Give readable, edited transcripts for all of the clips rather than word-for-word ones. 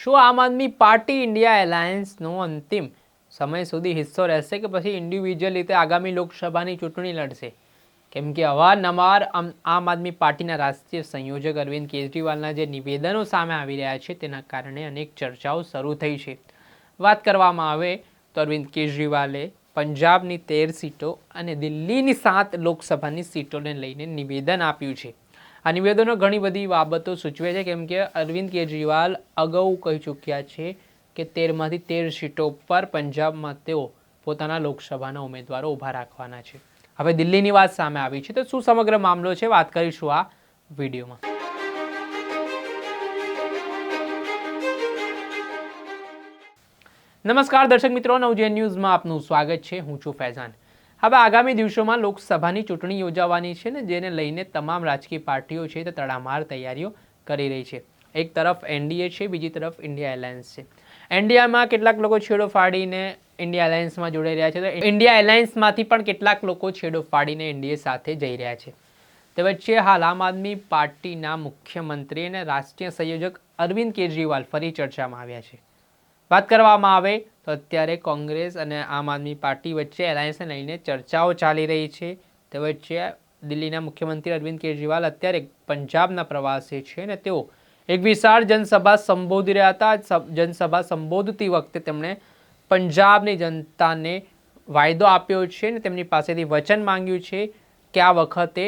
શું આમ આદમી party India એલાયન્સનો અંતિમ સમય સુધી હિસ્સો રહેશે કે પછી ઇન્ડિવિજ્યુઅલ રીતે આગામી લોકસભાની ચૂંટણી લડશે? કેમ કે અવારનવાર આમ આદમી પાર્ટીના રાષ્ટ્રીય સંયોજક અરવિંદ કેજરીવાલના જે નિવેદનો સામે આવી રહ્યા છે તેના કારણે અનેક ચર્ચાઓ શરૂ થઈ છે. વાત કરવામાં આવે તો અરવિંદ કેજરીવાલે પંજાબની 13 સીટો અને દિલ્હીની 7 લોકસભાની સીટોને લઈને નિવેદન આપ્યું છે. આ નિવેદનો ઘણી બધી બાબતો સૂચવે છે, કેમ કે અરવિંદ કેજરીવાલ અગાઉ કહી ચૂક્યા છે કે 13માંથી 13 સીટો પર પંજાબમાં તેઓ પોતાના લોકસભાના ઉમેદવારો ઊભા રાખવાના છે. હવે દિલ્હીની વાત સામે આવી છે, તો શું સમગ્ર મામલો છે વાત કરીશું આ વિડીયોમાં. નમસ્કાર દર્શક મિત્રો, નવજીવન ન્યૂઝમાં આપનું સ્વાગત છે. હું છું ફૈઝાન. હવે આગામી દિવસોમાં લોકસભાની ચૂંટણી યોજાવાની છે ને જેને લઈને તમામ રાજકીય પાર્ટીઓ છે તે તડામાર તૈયારીઓ કરી રહી છે. એક તરફ એનડીએ છે, બીજી તરફ ઇન્ડિયા એલાયન્સ છે. એનડીએમાં કેટલાક લોકો છેડો ફાડીને ઇન્ડિયા એલાયન્સમાં જોડાઈ રહ્યા છે, તો ઇન્ડિયા એલાયન્સમાંથી પણ કેટલાક લોકો છેડો ફાડીને એનડીએ સાથે જઈ રહ્યા છે. તે વચ્ચે હાલ આમ આદમી પાર્ટીના મુખ્યમંત્રી અને રાષ્ટ્રીય સંયોજક અરવિંદ કેજરીવાલ ફરી ચર્ચામાં આવ્યા છે. વાત કરવામાં આવે તો અત્યારે કોંગ્રેસ અને આમ આદમી પાર્ટી વચ્ચે એલાયન્સને લઈને ચર્ચાઓ ચાલી રહી છે. તે વચ્ચે દિલ્હીના મુખ્યમંત્રી અરવિંદ કેજરીવાલ અત્યારે પંજાબના પ્રવાસે છે અને તેઓ એક વિશાળ જનસભા સંબોધી રહ્યા હતા. જનસભા સંબોધતી વખતે તેમણે પંજાબની જનતાને વાયદો આપ્યો છે અને તેમની પાસેથી વચન માંગ્યું છે કે આ વખતે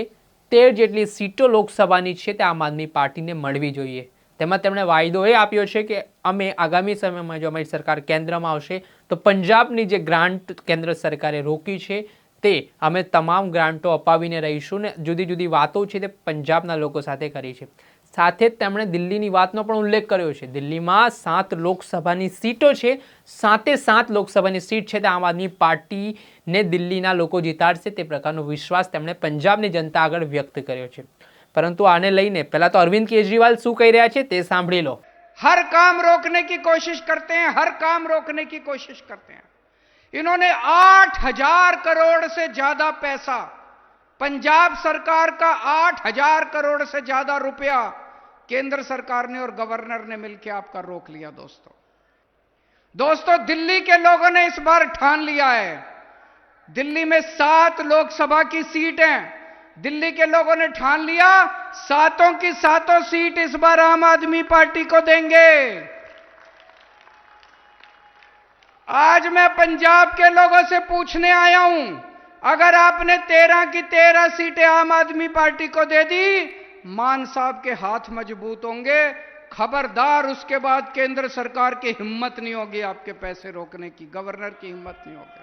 13 જેટલી સીટો લોકસભાની છે તે આમ આદમી પાર્ટીને મળવી જોઈએ. તેમાં તેમણે વાયદો એ આપ્યો છે કે અમે આગામી સમયમાં જો અમારી સરકાર કેન્દ્રમાં આવશે તો પંજાબની જે ગ્રાન્ટ કેન્દ્ર સરકારે રોકી છે તે અમે તમામ ગ્રાન્ટો અપાવીને રહીશું ને જુદી જુદી વાતો છે તે પંજાબના લોકો સાથે કરી છે. સાથે જ તેમણે દિલ્હીની વાતનો પણ ઉલ્લેખ કર્યો છે. દિલ્હીમાં 7 લોકસભાની સીટો છે, 7 લોકસભાની સીટ છે તે આમ આદમી પાર્ટીને દિલ્હીના લોકો જીતાડશે તે પ્રકારનો વિશ્વાસ તેમણે પંજાબની જનતા આગળ વ્યક્ત કર્યો છે. પરંતુ આને લઈને પહેલા તો અરવિંદ કેજરીવાલ શું કહી રહ્યા છે તે સાંભળી લો. हर काम रोकने की कोशिश करते हैं, हर काम रोकने की कोशिश करते हैं. इन्होंने 8,000 करोड़ से ज्यादा पैसा, पंजाब सरकार का 8,000 करोड़ से ज्यादा रुपया केंद्र सरकार ने और गवर्नर ने मिलकर आपका रोक लिया. दोस्तों दिल्ली के लोगों ने इस बार ठान लिया है. दिल्ली में 7 लोकसभा की सीट हैं. दिल्ली के लोगों ने ठान लिया 7 की 7 सीट इस बार आम आदमी पार्टी को देंगे. आज मैं पंजाब के लोगों से पूछने आया हूं, अगर आपने 13 की 13 सीटें आम आदमी पार्टी को दे दी, मान साहब के हाथ मजबूत होंगे. खबरदार उसके बाद केंद्र सरकार की हिम्मत नहीं होगी आपके पैसे रोकने की, गवर्नर की हिम्मत नहीं होगी.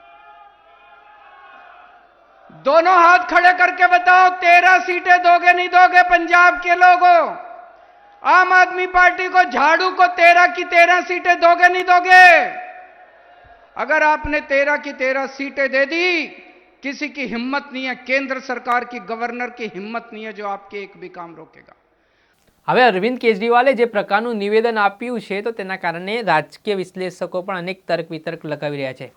दोनों हाथ खड़े करके बताओ 13 सीटें दोगे नहीं दोगे पंजाब के लोगों? आम आदमी पार्टी को, झाड़ू को 13 की 13 सीटें दोगे नहीं दोगे? अगर आपने 13 की 13 सीटें दे दी, किसी की हिम्मत नहीं है, केंद्र सरकार की, गवर्नर की हिम्मत नहीं है जो आपके एक भी काम रोकेगा. હવે અરવિંદ કેજરીવાલે જે પ્રકારનું નિવેદન આપ્યું છે તો તેના કારણે રાજકીય વિશ્લેષકો પણ અનેક તર્ક વિતર્ક લગાવી રહ્યા છે.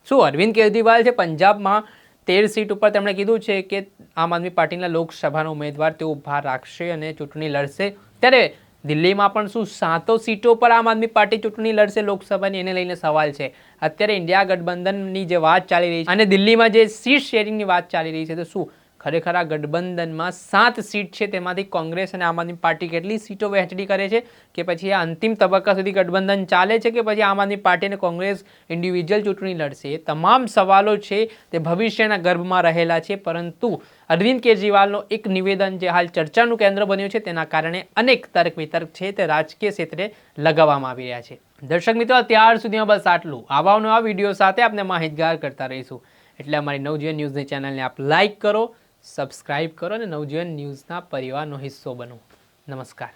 શું અરવિંદ કેજરીવાલ છે પંજાબમાં 13 સીટ ઉપર તેમણે કીધું છે કે આમ આદમી પાર્ટીના લોકસભાનો ઉમેદવાર તેઓ ઊભા રાખશે અને ચૂંટણી લડશે, ત્યારે દિલ્હીમાં પણ શું 7 સીટો પર આમ આદમી પાર્ટી ચૂંટણી લડશે લોકસભાની? એને લઈને સવાલ છે. અત્યારે ઇન્ડિયા ગઠબંધનની જે વાત ચાલી રહી છે અને દિલ્હીમાં જે સીટ શેરિંગની વાત ચાલી રહી છે, તો શું ખરેખર આ ગઠબંધનમાં 7 સીટ છે તેમાંથી કોંગ્રેસ અને આમ આદમી પાર્ટી કેટલી સીટો વહેંચણી કરે છે, કે પછી આ અંતિમ તબક્કા સુધી ગઠબંધન ચાલે છે, કે પછી આમ આદમી પાર્ટી અને કોંગ્રેસ ઇન્ડિવિજ્યુઅલ ચૂંટણી લડશે? એ તમામ સવાલો છે તે ભવિષ્યના ગર્ભમાં રહેલા છે. પરંતુ અરવિંદ કેજરીવાલનો એક નિવેદન જે હાલ ચર્ચાનું કેન્દ્ર બન્યું છે તેના કારણે અનેક તર્ક વિતર્ક છે તે રાજકીય ક્ષેત્રે લગાવવામાં આવી રહ્યા છે. દર્શક મિત્રો, અત્યાર સુધીમાં બસ આટલું. આવા વિડીયો સાથે આપણે માહિતગાર કરતા રહીશું. એટલે અમારી નવજીવન ન્યૂઝની ચેનલને આપ લાઇક કરો, સબસ્ક્રાઇબ કરો અને નવજીવન ન્યૂઝના પરિવારનો હિસ્સો બનો. નમસ્કાર.